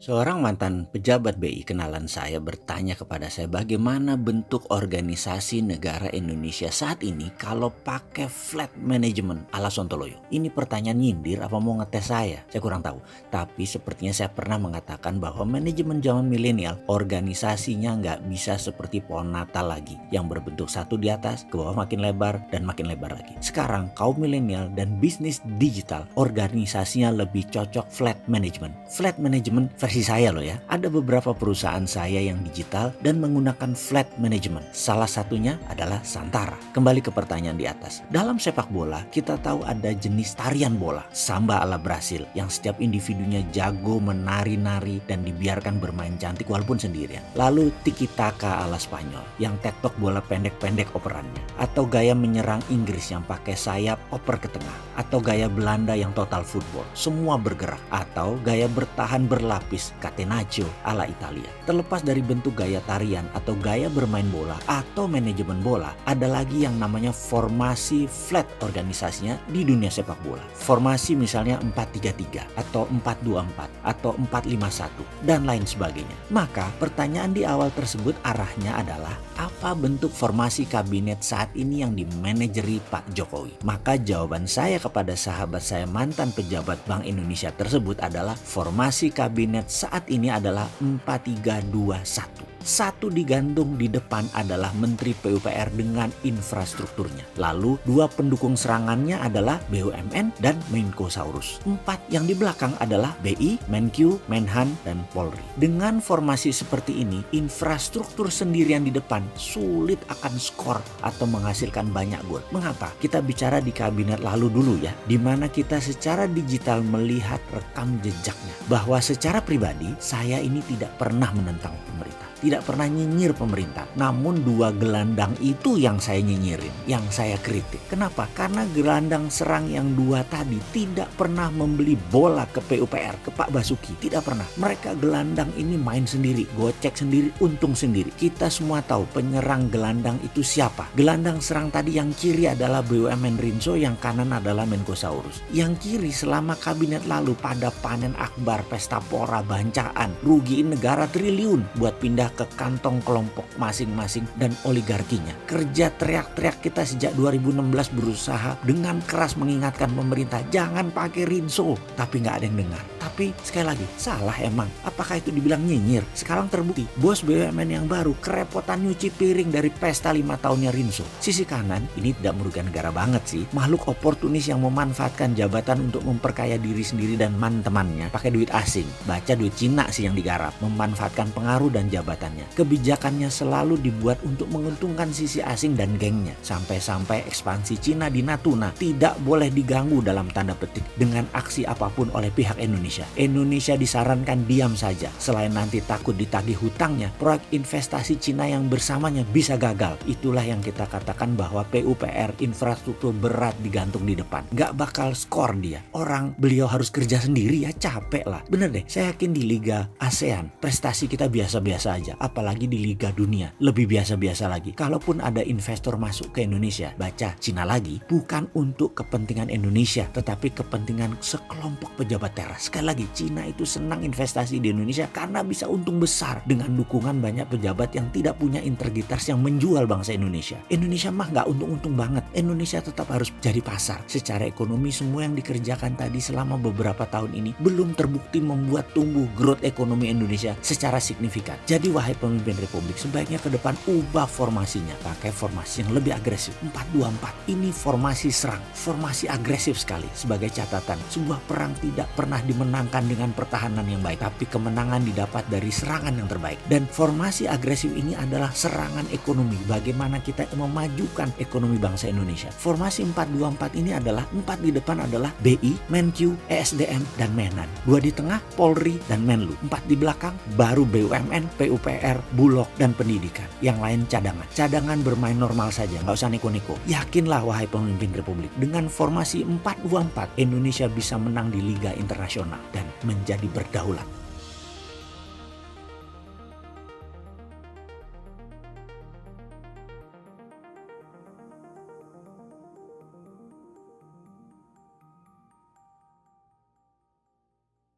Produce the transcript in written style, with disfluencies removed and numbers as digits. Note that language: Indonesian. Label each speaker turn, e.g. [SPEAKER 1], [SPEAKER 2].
[SPEAKER 1] Seorang mantan pejabat BI kenalan saya bertanya kepada saya bagaimana bentuk organisasi negara Indonesia saat ini kalau pakai flat management ala Sontoloyo. Ini pertanyaan nyindir apa mau ngetes saya? Saya kurang tahu. Tapi sepertinya saya pernah mengatakan bahwa manajemen zaman milenial organisasinya nggak bisa seperti pohon natal lagi yang berbentuk satu di atas, ke bawah makin lebar dan makin lebar lagi. Sekarang kaum milenial dan bisnis digital organisasinya lebih cocok flat management. Flat management versi saya loh ya. Ada beberapa perusahaan saya yang digital dan menggunakan flat management. Salah satunya adalah Santara. Kembali ke pertanyaan di atas. Dalam sepak bola, kita tahu ada jenis tarian bola, samba ala Brasil, yang setiap individunya jago menari-nari dan dibiarkan bermain cantik walaupun sendirian. Lalu tiki taka ala Spanyol, yang tektok bola pendek-pendek operannya. Atau gaya menyerang Inggris yang pakai sayap oper ke tengah. Atau gaya Belanda yang total football. Semua bergerak. Atau gaya bertahan berlapis catenaccio ala Italia. Terlepas dari bentuk gaya tarian atau gaya bermain bola atau manajemen bola, ada lagi yang namanya formasi flat organisasinya di dunia sepak bola. Formasi misalnya 4-3-3 atau 4-2-4 atau 4-5-1 dan lain sebagainya. Maka pertanyaan di awal tersebut arahnya adalah apa bentuk formasi kabinet saat ini yang dimanajeri Pak Jokowi? Maka jawaban saya kepada sahabat saya mantan pejabat Bank Indonesia tersebut adalah formasi kabinet saat ini adalah 4-3-2-1. Satu digantung di depan adalah Menteri PUPR dengan infrastrukturnya. Lalu dua pendukung serangannya adalah BUMN dan Menkosaurus. 4 yang di belakang adalah BI, Menkyu, Menhan, dan Polri. Dengan formasi seperti ini, infrastruktur sendirian di depan sulit akan skor atau menghasilkan banyak gol. Mengapa? Kita bicara di kabinet lalu dulu ya, di mana kita secara digital melihat rekam jejaknya. Bahwa secara pribadi, saya ini tidak pernah menentang pemerintah. Tidak pernah nyinyir pemerintah. Namun dua gelandang itu yang saya nyinyirin, yang saya kritik. Kenapa? Karena gelandang serang yang dua tadi tidak pernah membeli bola ke PUPR, ke Pak Basuki. Tidak pernah. Mereka gelandang ini main sendiri, gocek sendiri, untung sendiri. Kita semua tahu penyerang gelandang itu siapa. Gelandang serang tadi yang kiri adalah BUMN Rinso, yang kanan adalah Menkosaurus. Yang kiri selama kabinet lalu pada panen akbar, pesta pora, bancaan, rugiin negara triliun buat pindah ke kantong kelompok masing-masing dan oligarkinya. Kerja teriak-teriak kita sejak 2016 berusaha dengan keras mengingatkan pemerintah jangan pakai Rinso, tapi nggak ada yang dengar. Tapi sekali lagi salah emang. Apakah itu dibilang nyinyir? Sekarang terbukti bos BUMN yang baru kerepotan nyuci piring dari pesta 5 tahunnya Rinso. Sisi kanan ini tidak merugikan negara banget sih. Makhluk oportunis yang memanfaatkan jabatan untuk memperkaya diri sendiri dan teman-temannya pakai duit asing. Baca duit Cina sih yang digarap, memanfaatkan pengaruh dan jabatan. Kebijakannya selalu dibuat untuk menguntungkan sisi asing dan gengnya. Sampai-sampai ekspansi Cina di Natuna tidak boleh diganggu dalam tanda petik dengan aksi apapun oleh pihak Indonesia. Indonesia disarankan diam saja. Selain nanti takut ditagih hutangnya, proyek investasi Cina yang bersamanya bisa gagal. Itulah yang kita katakan bahwa PUPR infrastruktur berat digantung di depan. Gak bakal skor dia. Orang beliau harus kerja sendiri ya, capek lah. Bener deh, saya yakin di Liga ASEAN prestasi kita biasa-biasa aja. Apalagi di Liga Dunia lebih biasa-biasa lagi. Kalaupun ada investor masuk ke Indonesia, baca Cina lagi, bukan untuk kepentingan Indonesia tetapi kepentingan sekelompok pejabat teras. Sekali lagi, Cina itu senang investasi di Indonesia karena bisa untung besar dengan dukungan banyak pejabat yang tidak punya integritas yang menjual bangsa Indonesia. Indonesia mah nggak untung-untung banget. Indonesia tetap harus jadi pasar. Secara ekonomi semua yang dikerjakan tadi selama beberapa tahun ini belum terbukti membuat tumbuh growth ekonomi Indonesia secara signifikan. Jadi wahai pemimpin Republik, sebaiknya ke depan ubah formasinya. Pakai formasi yang lebih agresif. 4-2-4. Ini formasi serang. Formasi agresif sekali. Sebagai catatan, sebuah perang tidak pernah dimenangkan dengan pertahanan yang baik. Tapi kemenangan didapat dari serangan yang terbaik. Dan formasi agresif ini adalah serangan ekonomi. Bagaimana kita memajukan ekonomi bangsa Indonesia. Formasi 4-2-4 ini adalah 4 di depan adalah BI, Menkyu, ESDM, dan Menhan. 2 di tengah, Polri, dan Menlu. 4 di belakang, baru BUMN, PUPR, Bulog, dan pendidikan. Yang lain cadangan. Cadangan bermain normal saja, nggak usah neko-neko. Yakinlah wahai pemimpin Republik, dengan formasi 4-2-4, Indonesia bisa menang di Liga Internasional dan menjadi berdaulat.